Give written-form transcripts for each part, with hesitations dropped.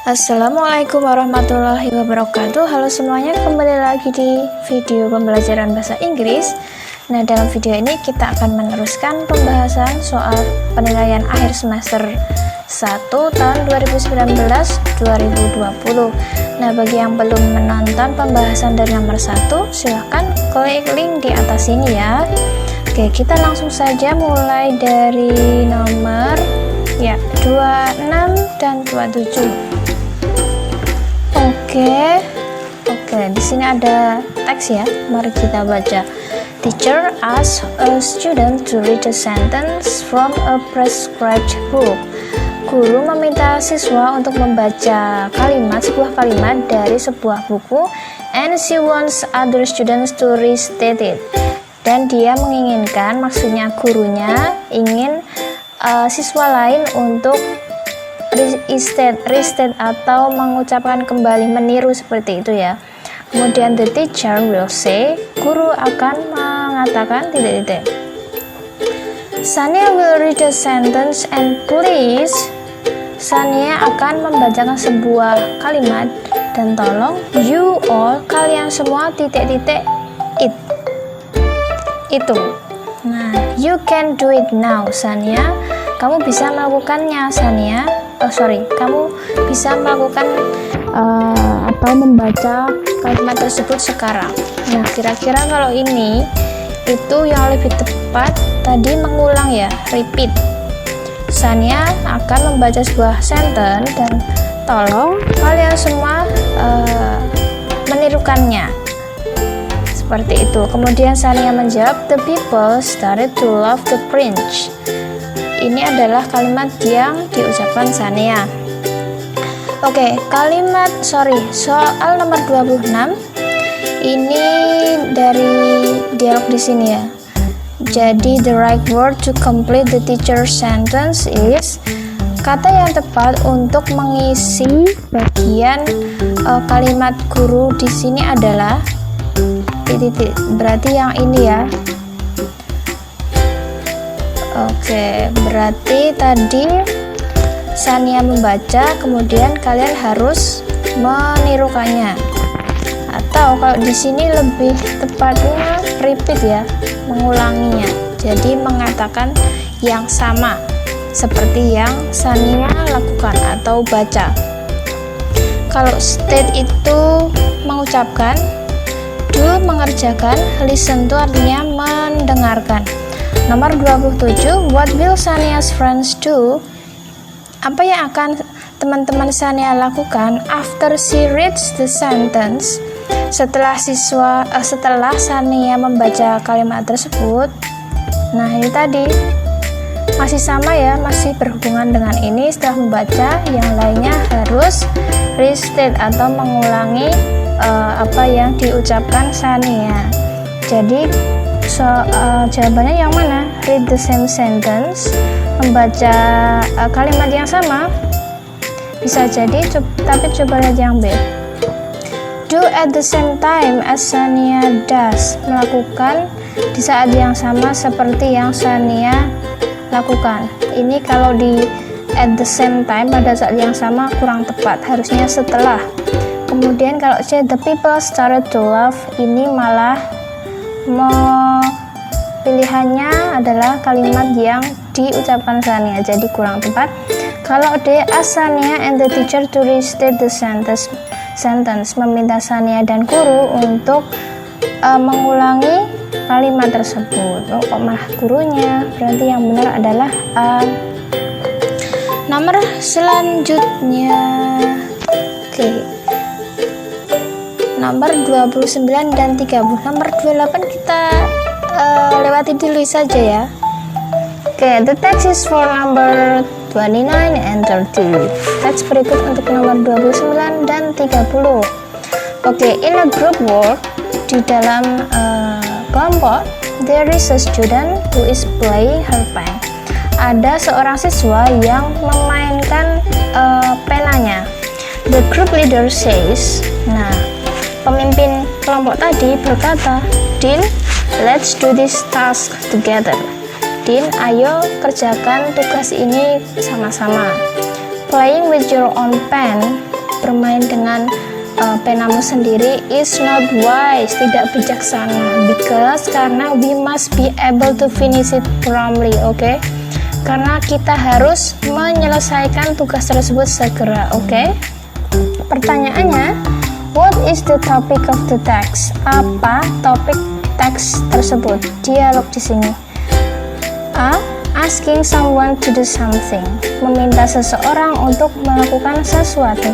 Assalamualaikum warahmatullahi wabarakatuh. Halo semuanya, kembali lagi di video pembelajaran bahasa Inggris. Nah, dalam video ini kita akan meneruskan pembahasan soal penilaian akhir semester 1 tahun 2019-2020. Nah, bagi yang belum menonton pembahasan dari nomor 1, silahkan klik link di atas ini ya. Oke, kita langsung saja mulai dari nomor 26 dan 27. Oke, di sini ada teks ya. Mari kita baca. Teacher asks a student to read a sentence from a prescribed book. Guru meminta siswa untuk membaca sebuah kalimat dari sebuah buku, and she wants other students to restate it. Dan dia menginginkan, maksudnya gurunya ingin siswa lain untuk restate atau mengucapkan kembali, meniru seperti itu ya. Kemudian the teacher will say, guru akan mengatakan Sania will read a sentence and please. Sania akan membacakan sebuah kalimat dan tolong you all, kalian semua it. Itu. Nah, you can do it now, Sania. Kamu bisa melakukannya, Sania. Kamu bisa melakukan membaca kalimat tersebut sekarang. Nah, kira-kira kalau ini itu yang lebih tepat tadi mengulang ya, repeat. Sania akan membaca sebuah sentence dan tolong kalian semua menirukannya. Seperti itu. Kemudian Sania menjawab, the people started to love the prince. Ini adalah kalimat yang diucapkan Sania. Oke, soal nomor 26. Ini dari dialog di sini ya. Jadi the right word to complete the teacher's sentence is, kata yang tepat untuk mengisi bagian kalimat guru di sini adalah berarti yang ini ya. Oke, berarti tadi Sania membaca, kemudian kalian harus menirukannya. Atau kalau di sini lebih tepatnya repeat ya, mengulanginya. Jadi mengatakan yang sama seperti yang Sania lakukan atau baca. Kalau state itu mengucapkan, do mengerjakan, listen to artinya mendengarkan. Nomor 27, what will Sania's friends do? Apa yang akan teman-teman Sania lakukan after she reads the sentence? Setelah Sania membaca kalimat tersebut. Nah, ini tadi masih sama ya, masih berhubungan dengan ini. Setelah membaca, yang lainnya harus restate atau mengulangi apa yang diucapkan Sania. Jadi jawabannya yang mana? Read the same sentence, membaca kalimat yang sama, bisa jadi, tapi coba lihat yang B. Do at the same time as Sania does, melakukan di saat yang sama seperti yang Sania lakukan. Ini kalau di at the same time, pada saat yang sama, kurang tepat, harusnya setelah. Kemudian kalau C, the people started to laugh, ini malah pilihannya adalah kalimat yang diucapkan Sania, jadi kurang tepat. Kalau D, ask Sania and the teacher to restate the sentence, meminta Sania dan guru untuk mengulangi kalimat tersebut. Kok malah gurunya? Berarti yang benar adalah A. Nomor selanjutnya, nomor 29 dan 30. Nomor 28 kita lewati dulu saja ya. The text is for number 29 and 30. Teks berikut untuk nomor 29 dan 30. In a group work, di dalam kelompok, there is a student who is playing her pen. Ada seorang siswa yang memainkan penanya. The group leader says, pemimpin kelompok tadi berkata, Dean, let's do this task together. Dean, ayo kerjakan tugas ini sama-sama. playing with your own pen, bermain dengan penamu sendiri, is not wise, tidak bijaksana, because karena we must be able to finish it promptly, okay? Karena kita harus menyelesaikan tugas tersebut segera, okay? Pertanyaannya, what is the topic of the text? Apa topik teks tersebut? Dialog di sini. A. Asking someone to do something, meminta seseorang untuk melakukan sesuatu.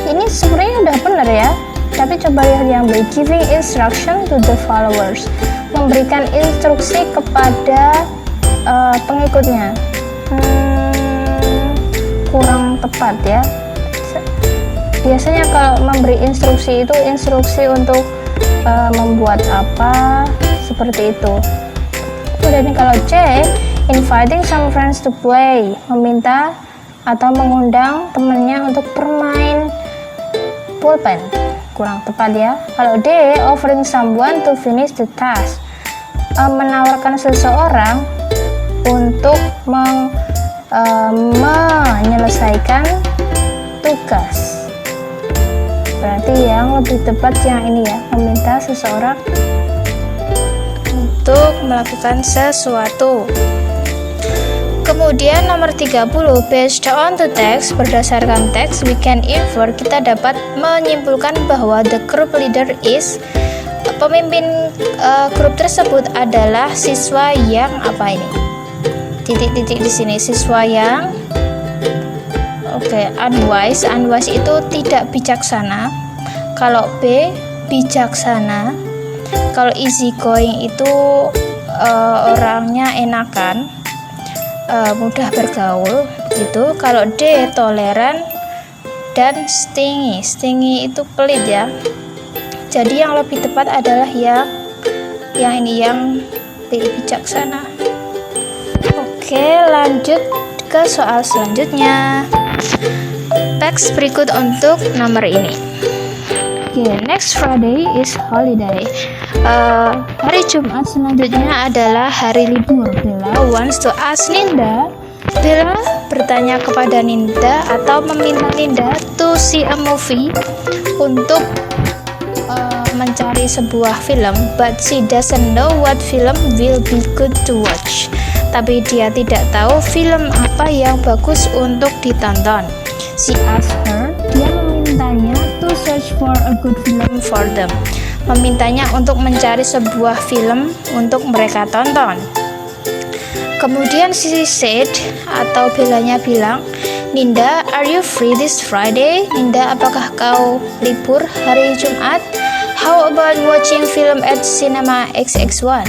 Ini sebenarnya udah benar ya, tapi coba lihat yang B. Giving instruction to the followers, memberikan instruksi kepada pengikutnya. Kurang tepat ya. Biasanya kalau memberi instruksi itu instruksi untuk membuat apa, seperti itu. Kemudian kalau C, inviting some friends to play, meminta atau mengundang temannya untuk bermain pulpen, kurang tepat ya. Kalau D, offering someone to finish the task, menawarkan seseorang untuk menyelesaikan tugas. Berarti yang lebih tepat yang ini ya, meminta seseorang untuk melakukan sesuatu. Kemudian nomor 30, based on the text, berdasarkan teks, we can infer, kita dapat menyimpulkan bahwa the group leader is, pemimpin grup tersebut adalah siswa yang apa ini? Titik-titik di sini, siswa yang unwise. Unwise itu tidak bijaksana. Kalau B, bijaksana. Kalau easy going itu orangnya enakan, mudah bergaul gitu. Kalau D, toleran dan stingy. Stingy itu pelit ya. Jadi yang lebih tepat adalah yang ini, yang B, bijaksana. Oke, lanjut ke soal selanjutnya. Teks berikut untuk nomor ini. Next Friday is holiday. Hari Jumat selanjutnya adalah hari libur. Bella wants to ask Linda. Bella bertanya kepada Linda atau meminta Linda to see a movie, untuk mencari sebuah film, but she doesn't know what film will be good to watch. Tapi dia tidak tahu film apa yang bagus untuk ditonton. She asked her, dia memintanya to search for a good film for them, memintanya untuk mencari sebuah film untuk mereka tonton. Kemudian she said, atau Bellanya bilang, Linda, are you free this Friday? Linda, apakah kau libur hari Jumat? How about watching film at Cinema XX1?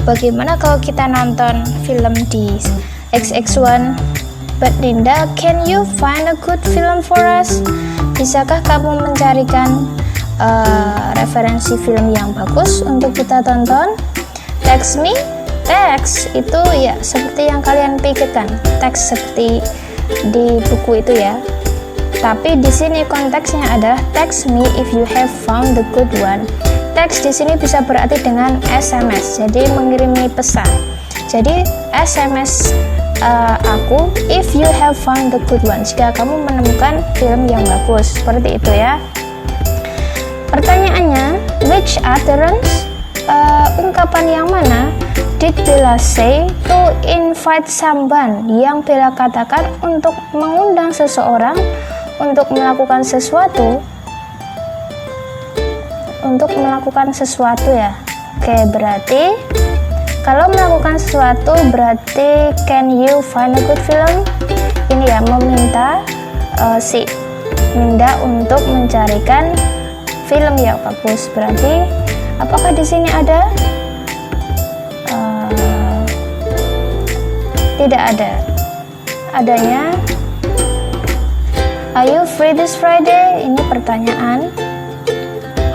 Bagaimana kalau kita nonton film di XX1? But Linda, can you find a good film for us? Bisakah kamu mencarikan referensi film yang bagus untuk kita tonton? Text me. Teks itu ya seperti yang kalian pikirkan, teks seperti di buku itu ya. Tapi di sini konteksnya adalah text me if you have found the good one. Teks di sini bisa berarti dengan SMS, jadi mengirimi pesan. Jadi SMS aku, if you have found the good one, jika kamu menemukan film yang bagus, seperti itu ya. Pertanyaannya, which utterance, ungkapan yang mana did Bella say to invite someone, yang Bella katakan untuk mengundang seseorang untuk melakukan sesuatu, ya. Oke, berarti kalau melakukan sesuatu berarti can you find a good film? Ini ya, meminta si Linda untuk mencarikan film yang bagus. Berarti apakah di sini ada? Tidak ada. Adanya are you free this Friday? Ini pertanyaan.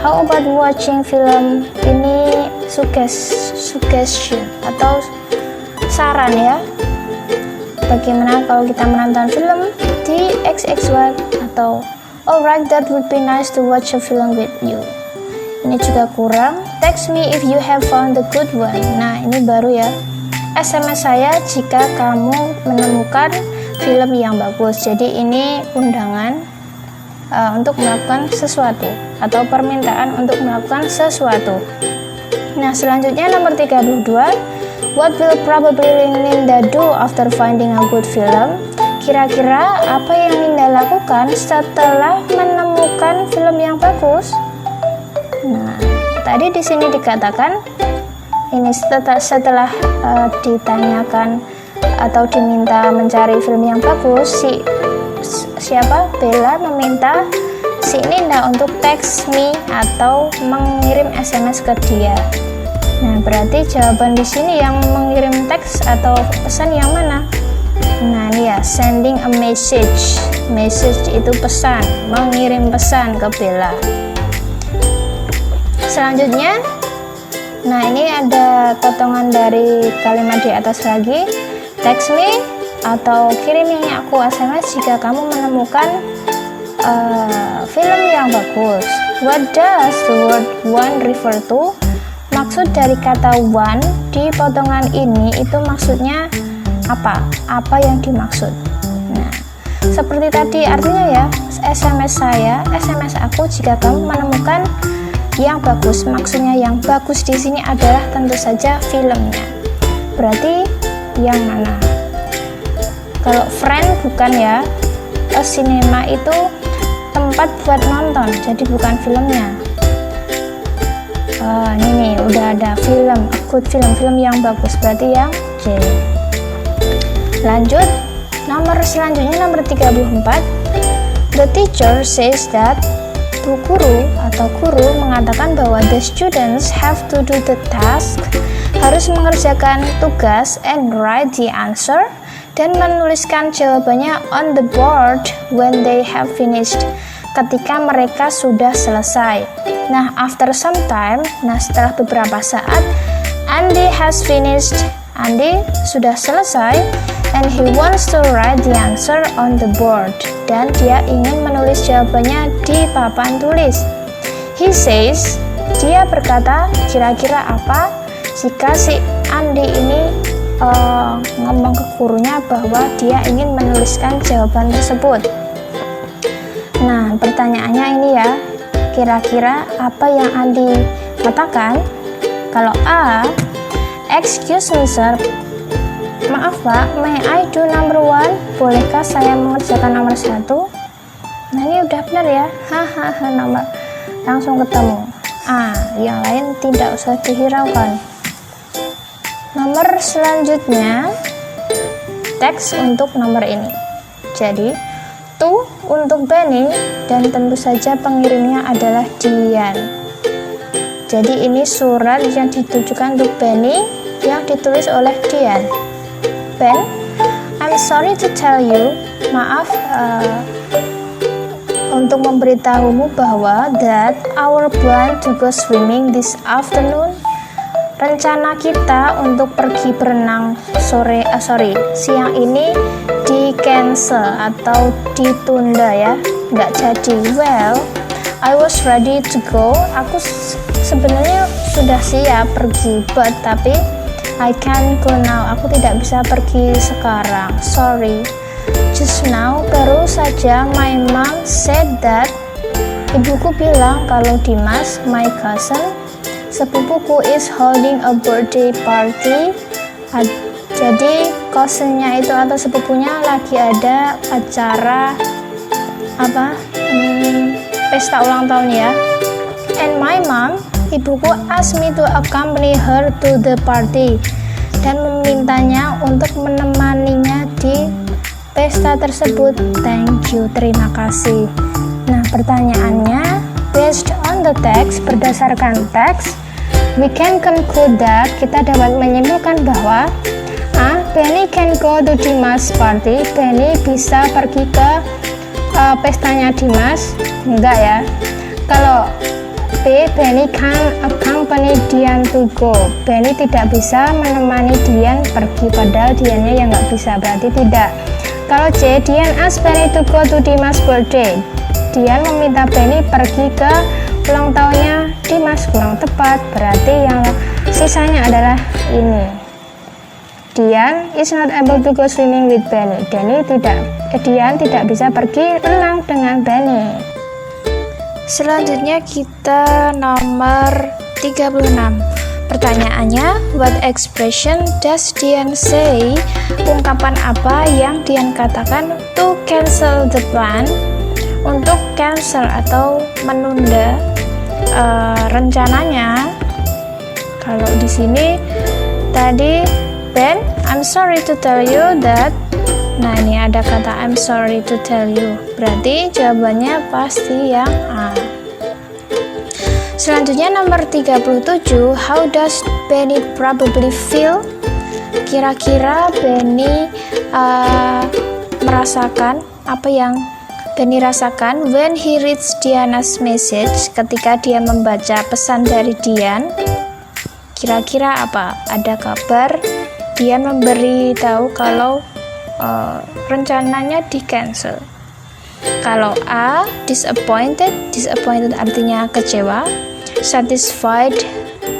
How about watching film? Ini suggestion atau saran ya. Bagaimana kalau kita menonton film di XX1? Atau alright, that would be nice to watch a film with you. Ini juga kurang. Text me if you have found the good one. Nah, ini baru ya. SMS saya jika kamu menemukan film yang bagus. Jadi ini undangan untuk melakukan sesuatu atau permintaan untuk melakukan sesuatu. Nah, selanjutnya nomor 32. What will probably Linda do after finding a good film? Kira-kira apa yang Linda lakukan setelah menemukan film yang bagus? Nah, tadi di sini dikatakan ini setelah ditanyakan atau diminta mencari film yang bagus, siapa? Bella meminta si Linda untuk text me atau mengirim SMS ke dia. Nah, berarti jawaban di sini yang mengirim teks atau pesan yang mana? Nah, ini ya, sending a message. Message itu pesan, mengirim pesan ke Bella. Selanjutnya, nah ini ada potongan dari kalimat di atas lagi. Text me atau kirimi aku SMS jika kamu menemukan film yang bagus. What does the word one refer to? Maksud dari kata one di potongan ini itu maksudnya apa? Apa yang dimaksud? Nah, seperti tadi artinya ya, SMS saya, SMS aku jika kamu menemukan yang bagus. Maksudnya yang bagus di sini adalah tentu saja filmnya. Berarti yang mana? Kalau friend bukan ya. Cinema itu tempat buat nonton, jadi bukan filmnya. Ini nih, udah ada film, good film yang bagus, berarti yang C. Lanjut, selanjutnya nomor 34. The teacher says that, guru atau guru mengatakan bahwa the students have to do the task, harus mengerjakan tugas, and write the answer, dan menuliskan jawabannya on the board when they have finished, ketika mereka sudah selesai. Nah, after some time, setelah beberapa saat, Andy has finished, Andy sudah selesai, and he wants to write the answer on the board, dan dia ingin menulis jawabannya di papan tulis. He says, dia berkata, kira-kira apa jika si Andy ini ngomong ke gurunya bahwa dia ingin menuliskan jawaban tersebut. Nah, pertanyaannya ini ya, kira-kira apa yang Andi katakan? Kalau A, excuse me sir, maaf pak, may I do number 1? Bolehkah saya mengerjakan nomor 1? Nah, ini udah benar ya, hahaha, nomor langsung ketemu. Yang lain tidak usah dihiraukan. Nomor selanjutnya, teks untuk nomor ini. Jadi, to untuk Benny, dan tentu saja pengirimnya adalah Dian. Jadi ini surat yang ditujukan untuk Benny yang ditulis oleh Dian. Ben, I'm sorry to tell you, maaf untuk memberitahumu bahwa that our plan to go swimming this afternoon, rencana kita untuk pergi berenang siang ini di cancel atau ditunda ya, nggak jadi. Well, I was ready to go, aku sebenarnya sudah siap pergi, but tapi I can't go now, aku tidak bisa pergi sekarang, sorry. Just now, baru saja my mom said that, ibuku bilang kalau Dimas, my cousin, sepupuku, is holding a birthday party. Jadi cousinnya itu atau sepupunya lagi ada acara pesta ulang tahun ya. And my mom, ibuku, asked me to accompany her to the party, dan memintanya untuk menemaninya di pesta tersebut. Thank you, terima kasih. Nah, pertanyaannya, based on the text, berdasarkan teks, we can conclude that, kita dapat menyimpulkan bahwa A, Benny can go to Dimas party, Benny bisa pergi ke pestanya Dimas, enggak ya. Kalau B, Benny can accompany Dian to go, Benny tidak bisa menemani Dian pergi, padahal Diannya yang nggak bisa, berarti tidak. Kalau C, Dian asked Benny to go to Dimas birthday, Dian meminta Benny pergi ke ulang tahunnya Dimas, kurang tepat, berarti yang sisanya adalah ini, D. Dian is not able to go swimming with Benny. Dian tidak bisa pergi renang dengan Benny. Selanjutnya kita nomor 36. Pertanyaannya, what expression does Dian say? Ungkapan apa yang Dian katakan to cancel the plan? Untuk cancel atau menunda rencananya. Kalau di sini tadi Ben, I'm sorry to tell you that. Nah, ini ada kata I'm sorry to tell you. Berarti jawabannya pasti yang A. Selanjutnya nomor 37, how does Benny probably feel? Kira-kira Benny merasakan apa yang Benny rasakan when he reads Diana's message, ketika dia membaca pesan dari Dian. Kira-kira apa? Ada kabar Dian memberi tahu kalau rencananya di cancel. Kalau A, disappointed artinya kecewa, satisfied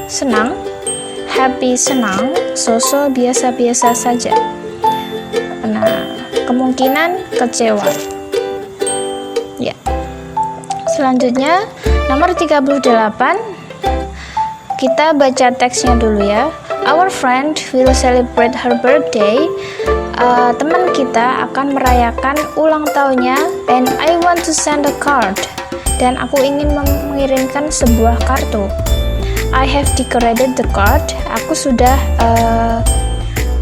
senang, happy senang, so-so biasa-biasa saja. Nah, kemungkinan kecewa. Ya. Selanjutnya nomor 38, kita baca teksnya dulu ya. Our friend will celebrate her birthday. Teman kita akan merayakan ulang tahunnya, and I want to send a card. Dan aku ingin mengirimkan sebuah kartu. I have decorated the card. Aku sudah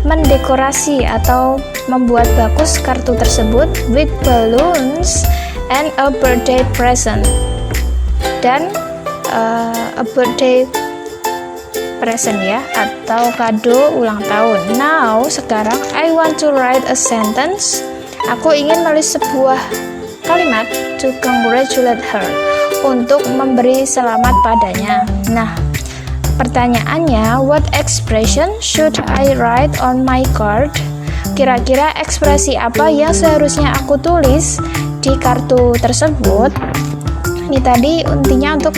mendekorasi atau membuat bagus kartu tersebut with balloons and a birthday present. Dan a birthday present ya, atau kado ulang tahun. Now, sekarang I want to write a sentence. Aku ingin menulis sebuah kalimat to congratulate her, untuk memberi selamat padanya. Nah, pertanyaannya, what expression should I write on my card? Kira-kira ekspresi apa yang seharusnya aku tulis di kartu tersebut? Ini tadi intinya untuk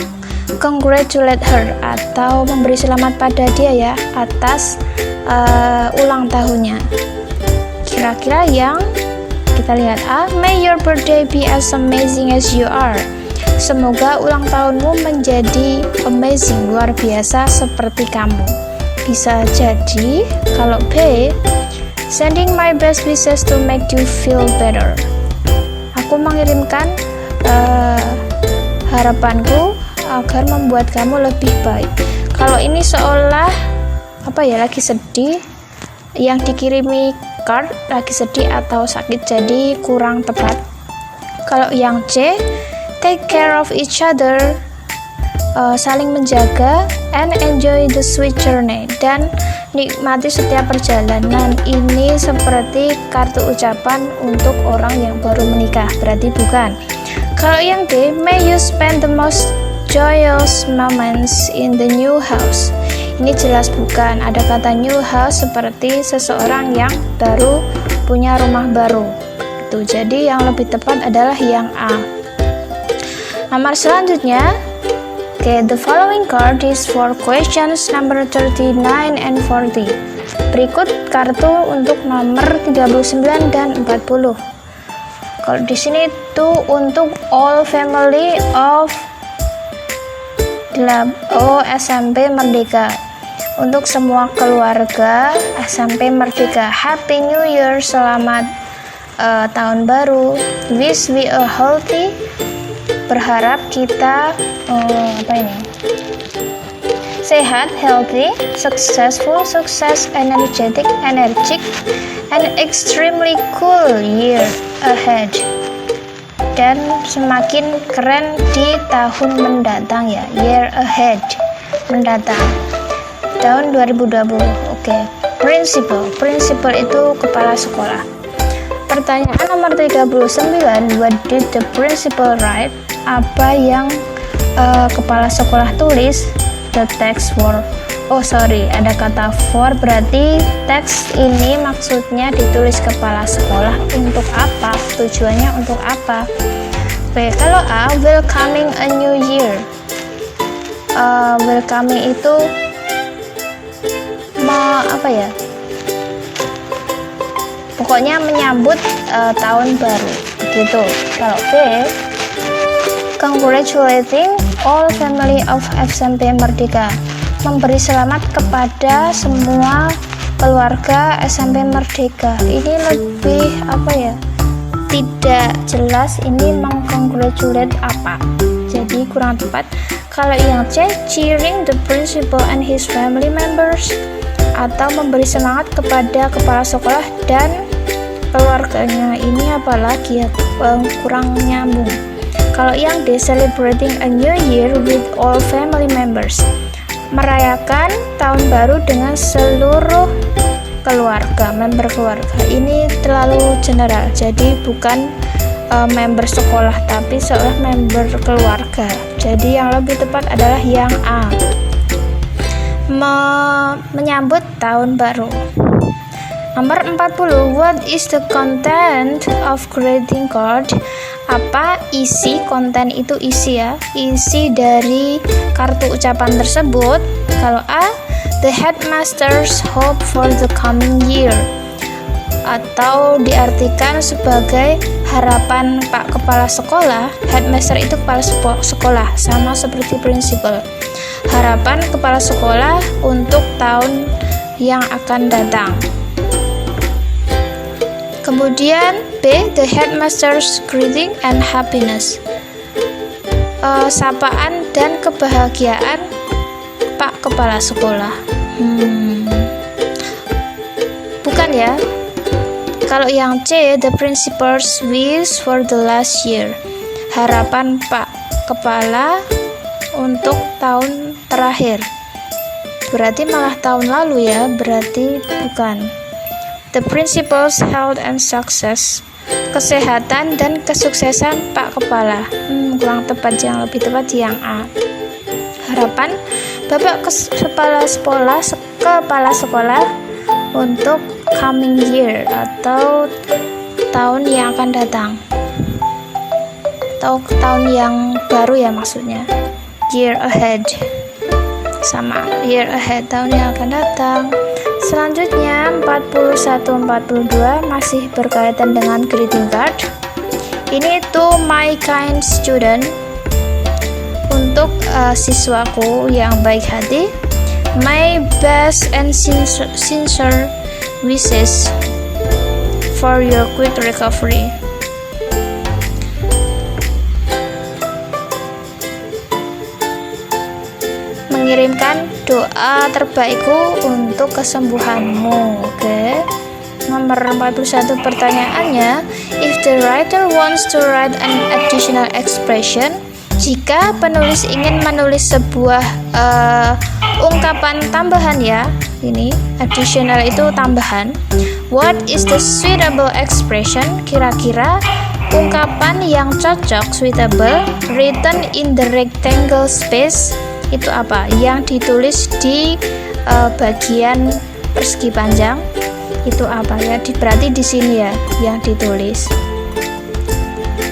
congratulate her atau memberi selamat pada dia ya atas ulang tahunnya. Kira-kira yang kita lihat A, may your birthday be as amazing as you are. Semoga ulang tahunmu menjadi amazing, luar biasa seperti kamu. Bisa jadi kalau B, sending my best wishes to make you feel better. Aku mengirimkan harapanku agar membuat kamu lebih baik. Kalau ini seolah lagi sedih, yang dikirimi card lagi sedih atau sakit, jadi kurang tepat. Kalau yang C, take care of each other, saling menjaga, and enjoy the sweet journey, dan nikmati setiap perjalanan. Ini seperti kartu ucapan untuk orang yang baru menikah, berarti bukan. Kalau yang D, may you spend the most joyous moments in the new house. Ini jelas bukan, ada kata new house seperti seseorang yang baru punya rumah baru. Itu jadi yang lebih tepat adalah yang A. Nomor selanjutnya, the following card is for questions number 39 and 40. Berikut kartu untuk nomor 39 dan 40. Kalau di sini itu untuk all family of SMP Merdeka, untuk semua keluarga SMP Merdeka. Happy New Year, selamat tahun baru. Wish we a healthy, berharap kita sehat, healthy, successful, sukses, energetic, energic, and extremely cool year ahead, dan semakin keren di tahun mendatang ya, year ahead, mendatang, tahun 2020. Oke. Principal itu kepala sekolah. Pertanyaan nomor 39, what did the principal write? Apa yang kepala sekolah tulis? The text for, ada kata for, berarti teks ini maksudnya ditulis kepala sekolah untuk apa? Tujuannya untuk apa? Oke, kalau A, welcoming a new year. Welcoming itu pokoknya menyambut tahun baru gitu. Kalau B, congratulating all family of SMP Merdeka, memberi selamat kepada semua keluarga SMP Merdeka. Ini lebih apa ya, tidak jelas ini mengcongratulate apa, jadi kurang tepat. Kalau yang C, cheering the principal and his family members, atau memberi semangat kepada kepala sekolah dan keluarganya. Ini apalagi ya, kurang nyambung. Kalau yang D, celebrating a new year with all family members, merayakan tahun baru dengan seluruh keluarga, member keluarga. Ini terlalu general, jadi bukan member sekolah tapi seolah member keluarga. Jadi yang lebih tepat adalah yang A, menyambut tahun baru. Nomor 40, what is the content of greeting card? Apa isi, konten itu isi ya, isi dari kartu ucapan tersebut. Kalau A, the headmaster's hope for the coming year, atau diartikan sebagai harapan Pak Kepala Sekolah. Headmaster itu kepala sekolah, sama seperti principal. Harapan kepala sekolah untuk tahun yang akan datang. Kemudian B, the headmaster's greeting and happiness, sapaan dan kebahagiaan Pak Kepala Sekolah. Bukan ya. Kalau yang C, the principal's wish for the last year, harapan Pak Kepala untuk tahun terakhir. Berarti malah tahun lalu ya, berarti bukan. The principal's health and success, kesehatan dan kesuksesan Pak Kepala. Kurang tepat, yang lebih tepat yang A. Harapan Bapak Kepala Sekolah untuk coming year, atau tahun yang akan datang, atau tahun yang baru ya maksudnya. Year ahead, sama year ahead, tahun yang akan datang. Selanjutnya 41-42 masih berkaitan dengan greeting card. Ini to my kind student, untuk siswaku yang baik hati. My best and sincere wishes for your quick recovery. Mengirimkan doa terbaikku untuk kesembuhanmu. Oke. Nomor 41 pertanyaannya, if the writer wants to write an additional expression, jika penulis ingin menulis sebuah ungkapan tambahan ya, ini additional itu tambahan. What is the suitable expression? Kira-kira ungkapan yang cocok, suitable, written in the rectangle space, itu apa? Yang ditulis di bagian persegi panjang, itu apa ya? Berarti di sini ya yang ditulis.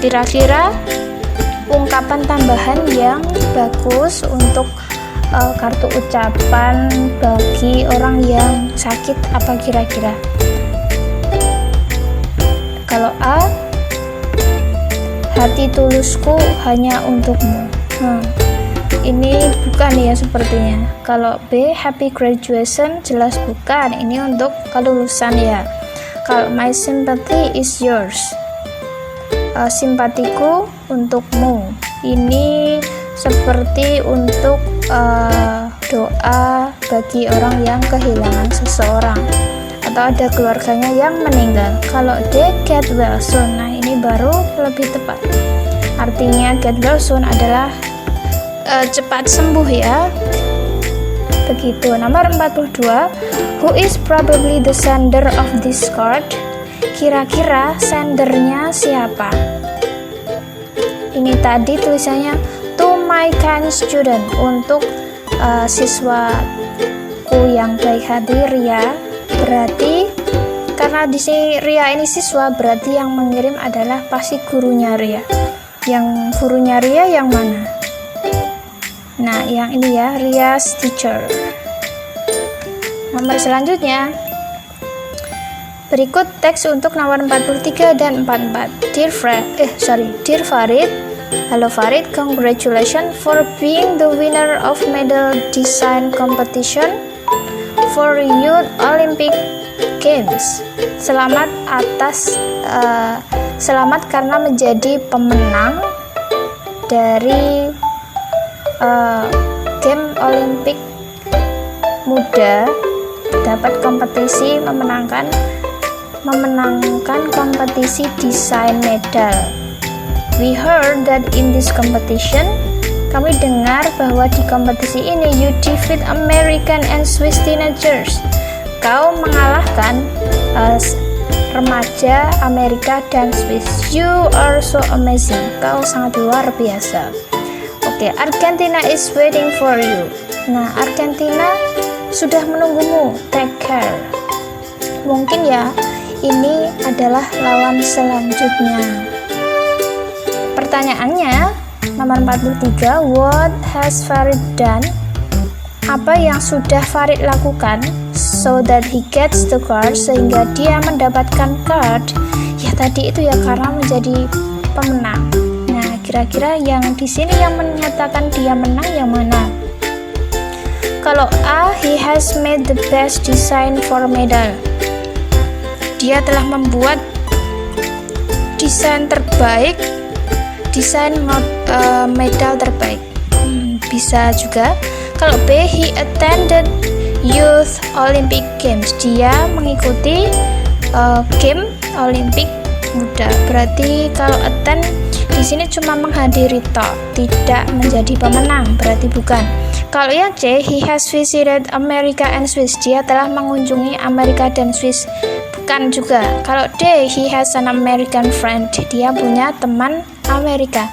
Kira-kira ungkapan tambahan yang bagus untuk kartu ucapan bagi orang yang sakit apa kira-kira? Kalau A, hati tulusku hanya untukmu. Ini bukan ya sepertinya. Kalau B, happy graduation, jelas bukan. Ini untuk kelulusan ya. Kalau my sympathy is yours, simpatiku untukmu, ini seperti untuk doa bagi orang yang kehilangan seseorang atau ada keluarganya yang meninggal. Kalau D, get well soon. Nah ini baru lebih tepat. Artinya get well soon adalah cepat sembuh ya. Begitu. Nomor 42, who is probably the sender of this card? Kira-kira sendernya siapa? Ini tadi tulisannya to my kind student, untuk siswaku yang baik hati, Ria. Berarti karena di sini Ria ini siswa, berarti yang mengirim adalah pasti gurunya Ria. Yang gurunya Ria yang mana? Nah, yang ini ya, Ria's teacher. Nomor selanjutnya, Berikut teks untuk nomor 43 dan 44. Dear Farid, hello Farid, congratulations for being the winner of medal design competition for Youth Olympic Games. Selamat karena menjadi pemenang dari game Olimpik muda, dapat kompetisi memenangkan kompetisi desain medal. We heard that in this competition, kami dengar bahwa di kompetisi ini you defeat American and Swiss teenagers. Kau mengalahkan remaja Amerika dan Swiss. You are so amazing. Kau sangat luar biasa. Oke, Argentina is waiting for you. Nah, Argentina sudah menunggumu. Take care. Mungkin ya, ini adalah lawan selanjutnya. Pertanyaannya, nomor 43, what has Farid done? Apa yang sudah Farid lakukan so that he gets the card, sehingga dia mendapatkan card? Ya tadi itu ya, karena menjadi pemenang. Nah, kira-kira yang di sini yang menyatakan dia menang yang mana? Kalau A, he has made the best design for medal. Dia telah membuat desain terbaik, desain medal terbaik. Bisa juga. Kalau B, he attended Youth Olympic Games. Dia mengikuti game Olimpik muda. Berarti kalau attend di sini cuma menghadiri toh, tidak menjadi pemenang, berarti bukan. Kalau yang C, he has visited America and Swiss. Dia telah mengunjungi Amerika dan Swiss. Bukan juga. Kalau D, he has an American friend. Dia punya teman Amerika.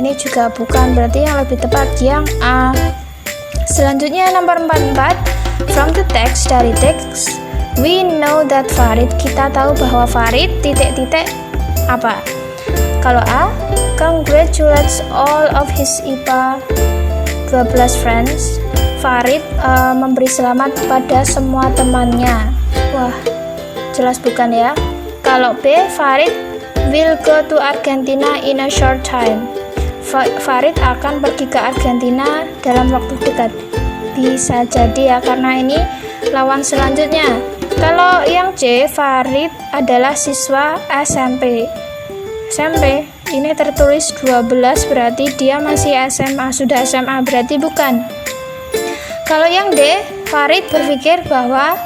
Ini juga bukan, berarti yang lebih tepat yang A. Selanjutnya nomor 44. From the text, dari teks, we know that Farid, kita tahu bahwa Farid titik-titik apa? Kalau A, congratulates all of his IPA 12 friends. Farid memberi selamat kepada semua temannya. Wah, jelas bukan ya. Kalau B, Farid will go to Argentina in a short time. Farid akan pergi ke Argentina dalam waktu dekat. Bisa jadi ya, karena ini lawan selanjutnya. Kalau yang C, Farid adalah siswa SMP. Ini tertulis 12, berarti dia masih SMA, sudah SMA, berarti bukan. Kalau yang D, Farid berpikir bahwa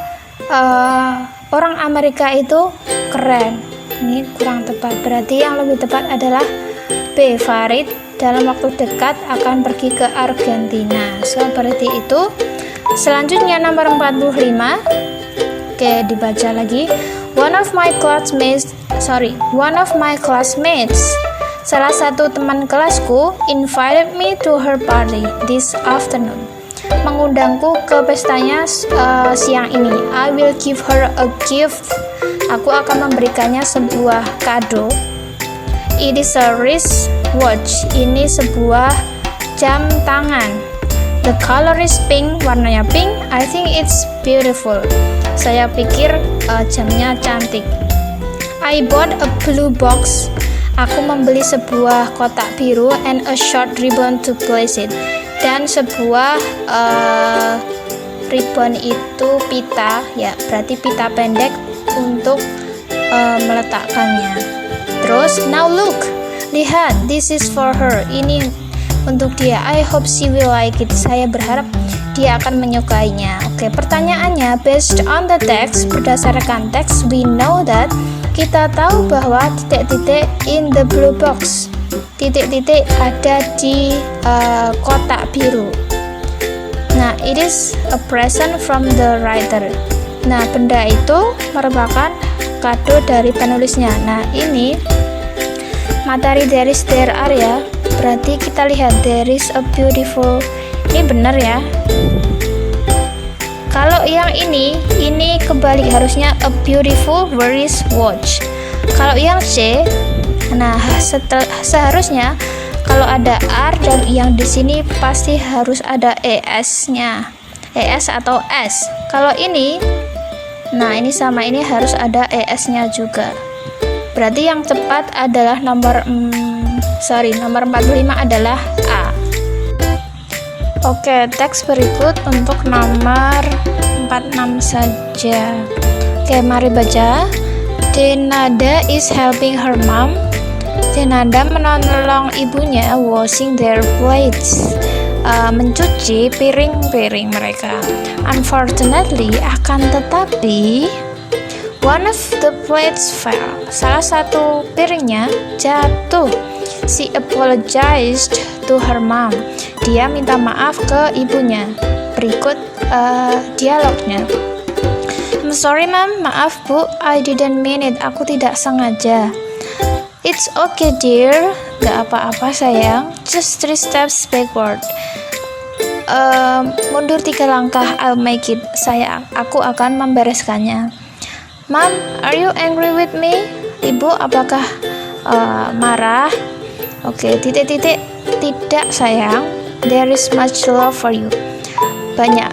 orang Amerika itu keren. Ini kurang tepat, berarti yang lebih tepat adalah B, Farid dalam waktu dekat akan pergi ke Argentina. Seperti itu. Selanjutnya nomor 45. Oke, dibaca lagi. One of my classmates, salah satu teman kelasku, invited me to her party this afternoon. Mengundangku ke pestanya siang ini. I will give her a gift. Aku akan memberikannya sebuah kado. It is a wrist watch. Ini sebuah jam tangan. The color is pink. Warnanya pink. I think it's beautiful. Saya pikir jamnya cantik. I bought a blue box. Aku membeli sebuah kotak biru and a short ribbon to place it. Dan sebuah ribbon itu pita, ya berarti pita pendek untuk meletakkannya. Terus, now look, lihat, this is for her. Ini untuk dia. I hope she will like it. Saya berharap dia akan menyukainya. Oke, pertanyaannya, based on the text, berdasarkan teks, we know that, kita tahu bahwa titik-titik in the blue box. Titik-titik ada di kotak biru. Nah, it is a present from the writer. Nah, benda itu merupakan kado dari penulisnya. Nah, ini materi there is, there are ya. Berarti kita lihat there is a beautiful. Ini benar ya. Kalau yang ini kebalik, harusnya a beautiful wrist watch. Kalau yang C, nah seharusnya kalau ada R dan yang di sini pasti harus ada ES-nya. ES atau S. Kalau ini Nah, ini sama, ini harus ada ES-nya juga. Berarti yang tepat adalah nomor 45 adalah A. Oke, teks berikut untuk nomor 46 saja. Oke, mari baca. Denada is helping her mom. Denada menolong ibunya washing their plates, mencuci piring-piring mereka. Unfortunately, akan tetapi, one of the plates fell. Salah satu piringnya jatuh. She apologized to her mom. Dia minta maaf ke ibunya. Berikut dialognya. I'm sorry mom, maaf bu, I didn't mean it. Aku tidak sengaja. It's okay dear, gak apa-apa sayang. Just 3 steps backward. Mundur 3 langkah, I'll make it. Sayang, aku akan membereskannya. Mom, are you angry with me? Ibu, apakah marah? Oke, titik-titik. Tidak sayang. There is much love for you. Banyak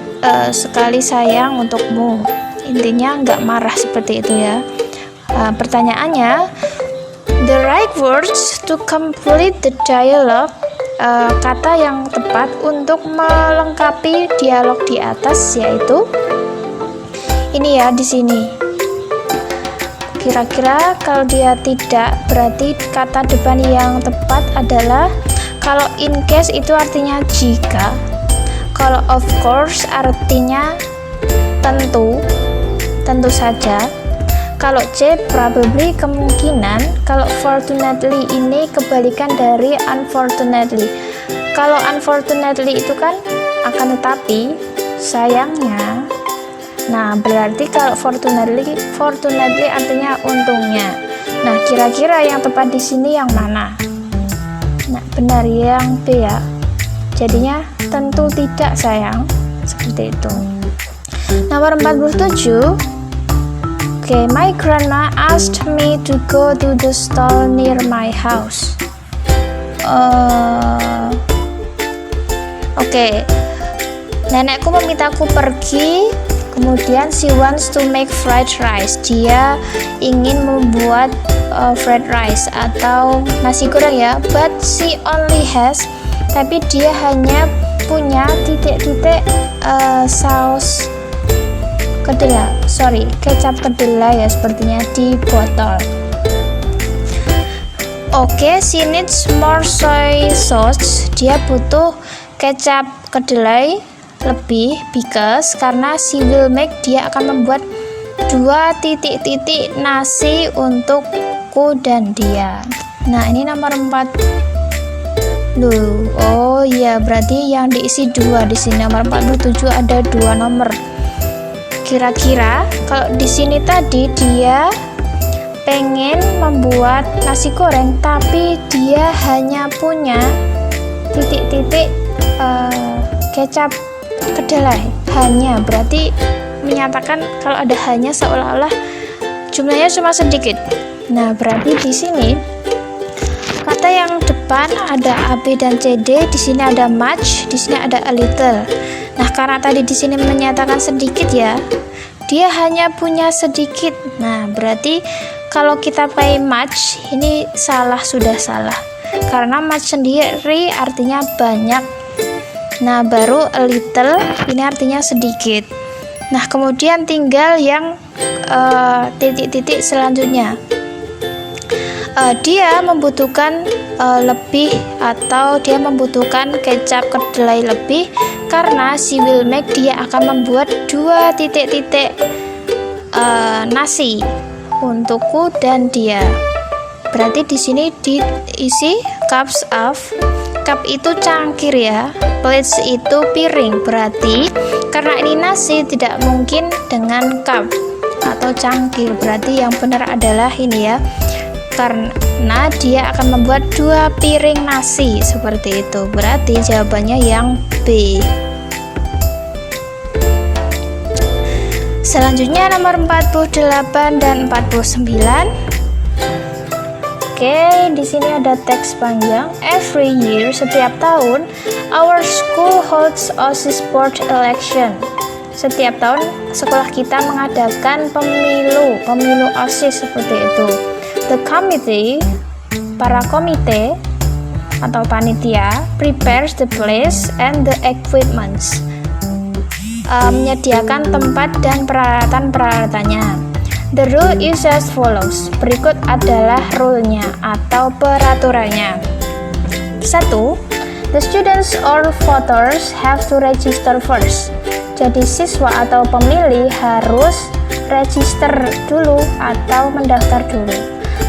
sekali sayang untukmu. Intinya nggak marah seperti itu ya. Pertanyaannya, the right words to complete the dialogue. Kata yang tepat untuk melengkapi dialog di atas yaitu ini ya, di sini. Kira-kira kalau dia tidak, berarti kata depan yang tepat adalah, kalau in case itu artinya jika, kalau of course artinya tentu saja, kalau C probably kemungkinan, kalau fortunately ini kebalikan dari unfortunately. Kalau unfortunately itu kan akan tetapi, sayangnya. Nah, berarti kalau fortunately artinya untungnya. Nah, kira-kira yang tepat di sini yang mana? Nah, benar yang B ya. Jadinya tentu tidak sayang, seperti itu. Nomor 47. Oke, my grandma asked me to go to the stall near my house. Oke, nenekku memintaku pergi. Kemudian she wants to make fried rice. Dia ingin membuat fried rice atau nasi goreng ya. But she only has, tapi dia hanya punya titik-titik saus kedelai, kecap kedelai ya sepertinya di botol. Oke, she needs more soy sauce. Dia butuh kecap kedelai lebih, because karena she will make, dia akan membuat 2 titik-titik nasi untukku dan dia. Nah, ini nomor 4. Oh iya, berarti yang diisi 2 di sini. Nomor 47 ada 2 nomor. Kira-kira kalau di sini tadi dia pengen membuat nasi goreng, tapi dia hanya punya titik-titik kecap kedelai, hanya, berarti menyatakan kalau ada hanya seolah-olah jumlahnya cuma sedikit. Nah, berarti di sini kata yang depan ada A, B dan C, D, di sini ada much, di sini ada a little. Nah, karena tadi di sini menyatakan sedikit ya, dia hanya punya sedikit. Nah, berarti kalau kita pakai much, ini sudah salah. Karena much sendiri artinya banyak. Nah, baru a little ini artinya sedikit. Nah, kemudian tinggal yang titik-titik selanjutnya. Dia membutuhkan lebih, atau dia membutuhkan kecap kedelai lebih karena she will make, dia akan membuat 2 titik-titik nasi untukku dan dia. Berarti di sini diisi cups of. Cup itu cangkir ya, plates itu piring. Berarti karena ini nasi tidak mungkin dengan cup atau cangkir. Berarti yang benar adalah ini ya, karena dia akan membuat 2 piring nasi seperti itu. Berarti jawabannya yang B. Selanjutnya nomor 48 dan 49. Oke, di sini ada teks panjang. Every year, setiap tahun, our school holds OSIS board election. setiap tahun sekolah kita mengadakan pemilu OSIS seperti itu. The committee, para komite atau panitia, prepares the place and the equipments, menyediakan tempat dan peralatan-peralatannya. The rule is as follows. Berikut adalah rule-nya atau peraturannya. 1. The students or voters have to register first. Jadi siswa atau pemilih harus register dulu atau mendaftar dulu.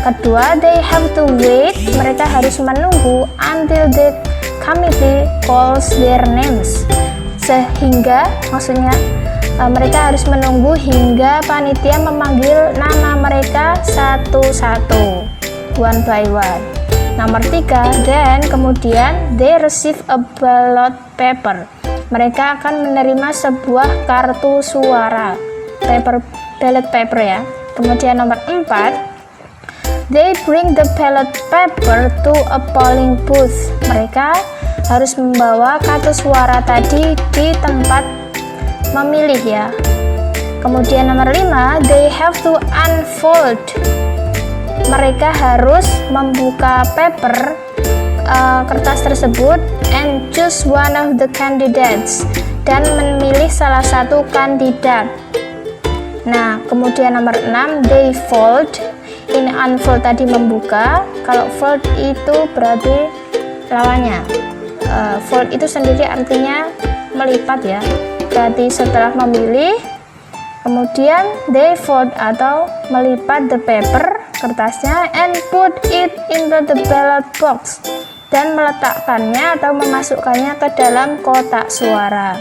Kedua, they have to wait. Mereka harus menunggu until the committee calls their names. Sehingga, maksudnya mereka harus menunggu hingga panitia memanggil nama mereka satu-satu, one by one. Nomor 3, then kemudian they receive a ballot paper. Mereka akan menerima sebuah kartu suara, ballot paper ya. Kemudian nomor 4, they bring the ballot paper to a polling booth. Mereka harus membawa kartu suara tadi di tempat memilih ya. Kemudian nomor 5, they have to unfold. Mereka harus membuka paper kertas tersebut and choose one of the candidates, dan memilih salah satu kandidat. Nah, kemudian nomor 6, they fold. Ini unfold tadi membuka, kalau fold itu berarti lawannya. Fold itu sendiri artinya melipat ya. Berarti setelah memilih, kemudian they fold atau melipat the paper, kertasnya, and put it into the ballot box, dan meletakkannya atau memasukkannya ke dalam kotak suara.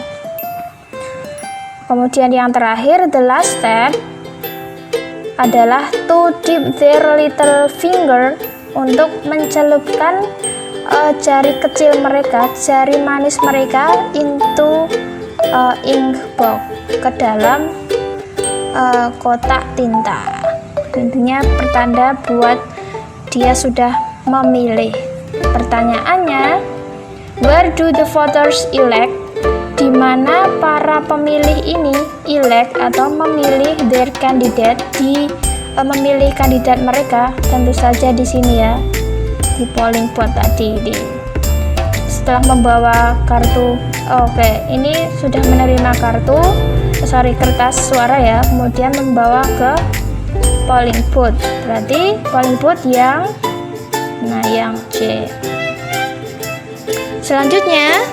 Kemudian yang terakhir, the last step adalah to dip their little finger, untuk mencelupkan jari kecil mereka, jari manis mereka into ink box, ke dalam kotak tinta. Intinya pertanda buat dia sudah memilih. Pertanyaannya, where do the voters elect? Di mana para pemilih ini elect atau memilih their candidate, memilih kandidat mereka? Tentu saja di sini ya, di polling booth tadi. Setelah membawa kartu, ini sudah menerima kertas suara ya, kemudian membawa ke polling booth. Berarti polling booth yang C. Selanjutnya,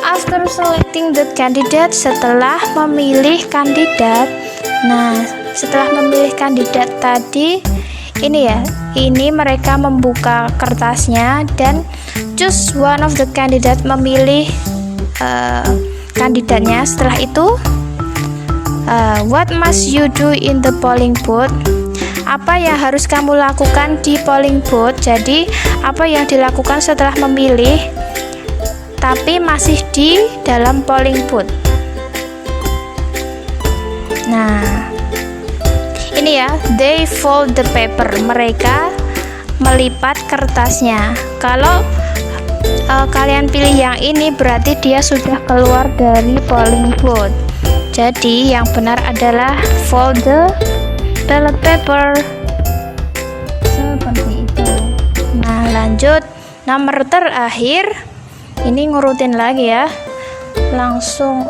after selecting the candidate, setelah memilih kandidat. Nah, setelah memilih kandidat tadi, ini mereka membuka kertasnya dan choose one of the candidate, memilih kandidatnya. Setelah itu, what must you do in the polling booth? Apa yang harus kamu lakukan di polling booth? Jadi, apa yang dilakukan setelah memilih tapi masih di dalam polling booth? Nah, ini ya, they fold the paper. Mereka melipat kertasnya. Kalau kalian pilih yang ini, berarti dia sudah keluar dari polling booth. Jadi yang benar adalah fold the ballot paper, seperti itu. Nah, lanjut nomor terakhir. Ini ngurutin lagi ya. Langsung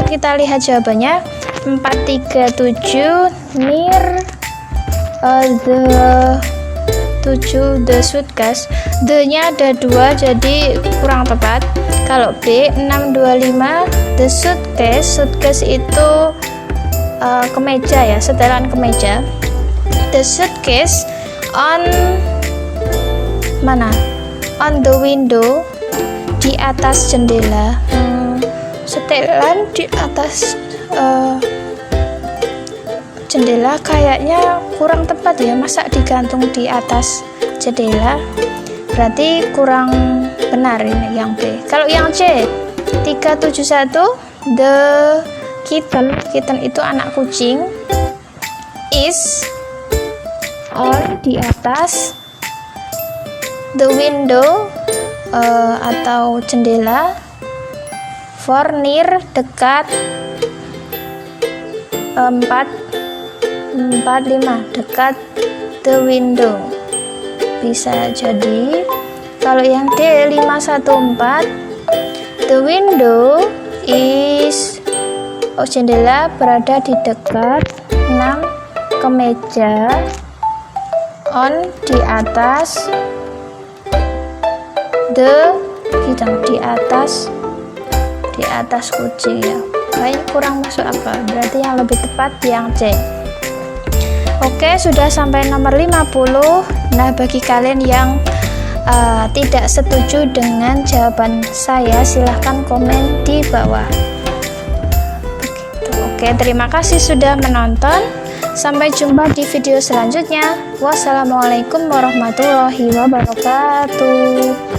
kita lihat jawabannya. 437 near the suitcase. The-nya ada 2, jadi kurang tepat. Kalau B, 625 the suitcase itu kemeja ya, setelan kemeja. The suitcase on the window, di atas jendela. Setelan di atas jendela kayaknya kurang tepat ya, masa digantung di atas jendela? Berarti kurang benar ini yang B. Kalau yang C, 371 the kitten itu anak kucing, is on, di atas the window atau jendela, for near dekat 4 5 dekat the window. Bisa jadi kalau yang D 514 the window is jendela berada di dekat 6 kemeja on di atas the di atas kucing ya. Baik, kurang masuk akal, berarti yang lebih tepat yang C. Oke, sudah sampai nomor 50. Nah, bagi kalian yang tidak setuju dengan jawaban saya, silahkan komen di bawah. Begitu. Oke, terima kasih sudah menonton. Sampai jumpa di video selanjutnya. Wassalamualaikum warahmatullahi wabarakatuh.